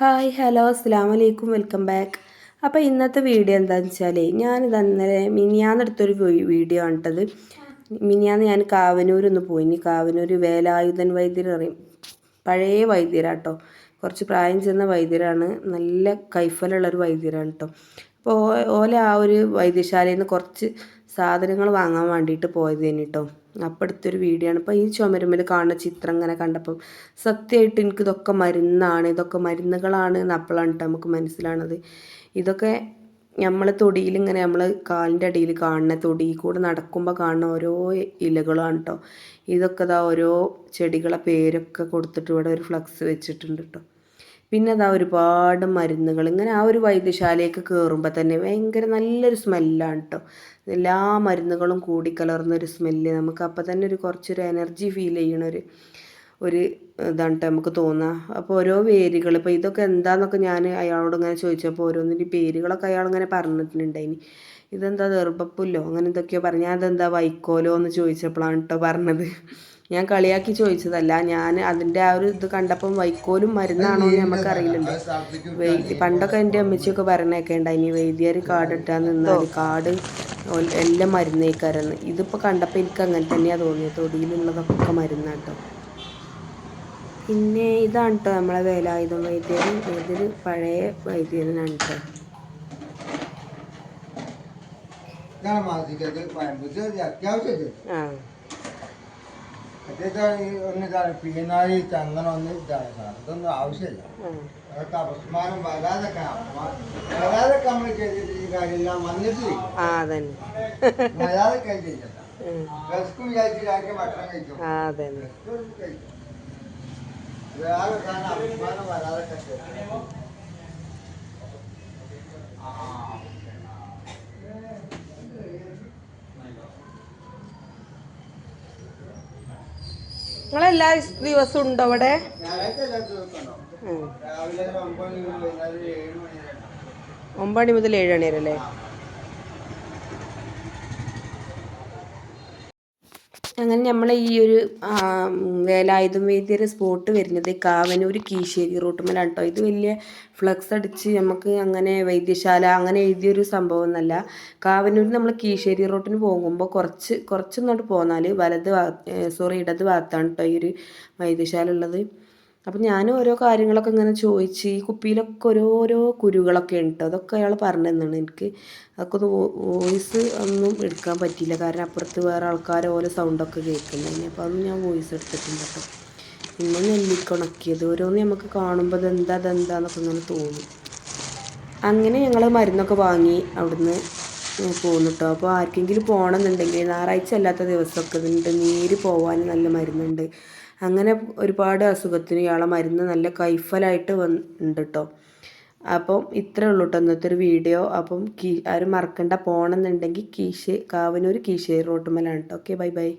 Hi hello അസ്സലാമു അലൈക്കും welcome back. അപ്പോൾ ഇന്നത്തെ വീഡിയോ എന്താണെന്ന് വെച്ചാൽ ഞാനിത് അന്നേരം മിനിയാന്നെടുത്തൊരു വീഡിയോ ആണിട്ടത്. മിനിയാന്ന് ഞാൻ കാവനൂരൊന്ന് പോയിനി. കാവനൂർ വേലായുധൻ വൈദ്യർ പറയും, പഴയ വൈദ്യരാട്ടോ, കുറച്ച് പ്രായം ചെന്ന വൈദ്യരാണ്, നല്ല കൈഫലുള്ളൊരു വൈദ്യരാണ് കേട്ടോ. അപ്പോൾ ഓല ആ ഒരു വൈദ്യശാലയിൽ നിന്ന് കുറച്ച് സാധനങ്ങൾ വാങ്ങാൻ വേണ്ടിയിട്ട് പോയതേനി കേട്ടോ. അപ്പം എടുത്തൊരു വീഡിയോ ആണ്. അപ്പോൾ ഈ ചുമരുമ്മൽ കാണുന്ന ചിത്രം ഇങ്ങനെ കണ്ടപ്പം സത്യമായിട്ട് എനിക്ക് ഇതൊക്കെ മരുന്നാണ്, ഇതൊക്കെ മരുന്നുകളാണ് എന്ന് അപ്പോഴാണ് കേട്ടോ നമുക്ക് മനസ്സിലാണത്. ഇതൊക്കെ നമ്മൾ തൊടിയിൽ ഇങ്ങനെ നമ്മൾ കാലിൻ്റെ അടിയിൽ കാണുന്ന തൊടിയിൽ കൂടെ നടക്കുമ്പോൾ കാണുന്ന ഓരോ ഇലകളാണ് കേട്ടോ. ഇതൊക്കെ ഇതാ ഓരോ ചെടികളെ പേരൊക്കെ കൊടുത്തിട്ട് ഇവിടെ ഒരു ഫ്ലക്സ് വെച്ചിട്ടുണ്ട് കേട്ടോ. പിന്നെ അതാ ഒരുപാട് മരുന്നുകൾ ഇങ്ങനെ ആ ഒരു വൈദ്യശാലയ്ക്ക് കയറുമ്പോൾ തന്നെ ഭയങ്കര നല്ലൊരു സ്മെല്ലാണ് കേട്ടോ. എല്ലാ മരുന്നുകളും കൂടിക്കലർന്നൊരു സ്മെല്ല്, നമുക്ക് അപ്പം തന്നെ കുറച്ചൊരു എനർജി ഫീൽ ചെയ്യണ ഒരു ഇതാണ് കേട്ടോ നമുക്ക് തോന്നുക. അപ്പോൾ ഓരോ വേരുകൾ, ഇപ്പോൾ ഇതൊക്കെ എന്താണെന്നൊക്കെ ഞാൻ അയാളോട് ഇങ്ങനെ ചോദിച്ചപ്പോൾ ഓരോന്നിൻ്റെ പേരുകളൊക്കെ അയാളിങ്ങനെ പറഞ്ഞിട്ടുണ്ടായിനി. ഇതെന്താ ദർഭപ്പുല്ലോ അങ്ങനെ എന്തൊക്കെയോ പറഞ്ഞു. അതെന്താ വൈക്കോലോ എന്ന് ചോദിച്ചപ്പോഴാണ് കേട്ടോ പറഞ്ഞത്. ഞാൻ കളിയാക്കി ചോദിച്ചതല്ല, ഞാൻ അതിൻ്റെ ആ ഒരു ഇത് കണ്ടപ്പം വൈക്കോലും മരുന്നാണോ എന്ന് നമുക്കറിയില്ലല്ലോ. പണ്ടൊക്കെ എൻ്റെ അമ്മച്ചിയൊക്കെ പറഞ്ഞൊക്കെ ഉണ്ടായിനി, വൈദ്യർ കാടിട്ടാൻ നിന്നാൽ കാട് എല്ലാം മരുന്നേക്കാരെന്ന്. ഇതിപ്പോൾ കണ്ടപ്പോൾ എനിക്ക് അങ്ങനെ തന്നെയാണ് തോന്നിയത്, തൊടിയിലുള്ളതൊക്കെ മരുന്നാട്ടോ. പിന്നെ ഇതാണ് കേട്ടോ നമ്മളെ വേലായുധം വൈദ്യർ, ഏതൊരു പഴയ വൈദ്യരനാണ് കേട്ടോ. ആ പീനാഴി ചന്ദനം ഒന്നും ഇതൊന്നും ആവശ്യമില്ല. അതൊക്കെ അപസ്മാരം വരാതൊക്കെ നമ്മൾ ചെയ്തിട്ട് ഈ കാര്യമെല്ലാം വന്നിട്ട് വരാതൊക്കെ ചെയ്യണ്ട. വിശക്കും വിചാരിച്ചിട്ടാക്കി ഭക്ഷണം കഴിക്കും. വേറെ കാരണം അപസ്മാരം വരാതൊക്കെ നിങ്ങളെല്ലാ ദിവസവും ഉണ്ടോ അവിടെ? 9 മണി മുതൽ 7 മണി വരെ അല്ലേ? അങ്ങനെ നമ്മൾ ഈ ഒരു വേലായുധം വൈദ്യരെ സ്പോട്ട് വരുന്നത് കാവനൂർ കീശ്ശേരി റൂട്ടുമ്മലാണ് കേട്ടോ. ഇത് വലിയ ഫ്ലക്സ് അടിച്ച് നമുക്ക് അങ്ങനെ വൈദ്യശാല അങ്ങനെ എഴുതിയൊരു സംഭവം എന്നല്ല. കാവനൂർ നമ്മൾ കീശ്ശേരി റൂട്ടിന് പോകുമ്പോൾ കുറച്ചൊന്നോട്ട് പോന്നാൽ ഇടത് ഭാഗത്താണ് കേട്ടോ ഈ ഒരു വൈദ്യശാല ഉള്ളത്. അപ്പം ഞാൻ ഓരോ കാര്യങ്ങളൊക്കെ ഇങ്ങനെ ചോദിച്ച്, ഈ കുപ്പിയിലൊക്കെ ഓരോരോ കുരുകളൊക്കെ ഉണ്ട് കേട്ടോ. അതൊക്കെ അയാൾ പറഞ്ഞു തന്നാണ് എനിക്ക്. അതൊക്കെ ഒന്ന് വോയിസ് ഒന്നും എടുക്കാൻ പറ്റിയില്ല, കാരണം അപ്പുറത്ത് വേറെ ആൾക്കാർ ഓരോ സൗണ്ടൊക്കെ കേൾക്കുന്നുണ്ടായിരുന്നു. അപ്പോൾ അതൊന്നും ഞാൻ വോയിസ് എടുത്തിട്ടുണ്ട് കേട്ടോ. പിന്നെ നെല്ലിക്കുണക്കിയത് ഓരോന്ന് നമുക്ക് കാണുമ്പോൾ അതെന്താന്നൊക്കെ ഇങ്ങനെ തോന്നും. അങ്ങനെ ഞങ്ങൾ മരുന്നൊക്കെ വാങ്ങി അവിടുന്ന് പോന്നു കേട്ടോ. അപ്പോൾ ആർക്കെങ്കിലും പോകണമെന്നുണ്ടെങ്കിൽ ഞായറാഴ്ച അല്ലാത്ത ദിവസമൊക്കെ ഇതുണ്ട്, നീര് പോകാൻ നല്ല മരുന്നുണ്ട്. അങ്ങനെ ഒരുപാട് അസുഖത്തിന് ഇയാളെ മരുന്ന് നല്ല കൈഫലായിട്ട് ഉണ്ട് കേട്ടോ. അപ്പം ഇത്രേ ഉള്ളൂ കേട്ടോ ഇന്നത്തെ ഒരു വീഡിയോ. അപ്പം ആരും മറക്കണ്ട, പോകണമെന്നുണ്ടെങ്കിൽ കാവനൂർ കീശ്ശേരി റോട്ടുമ്മലാണ് കേട്ടോ. Okay, bye bye.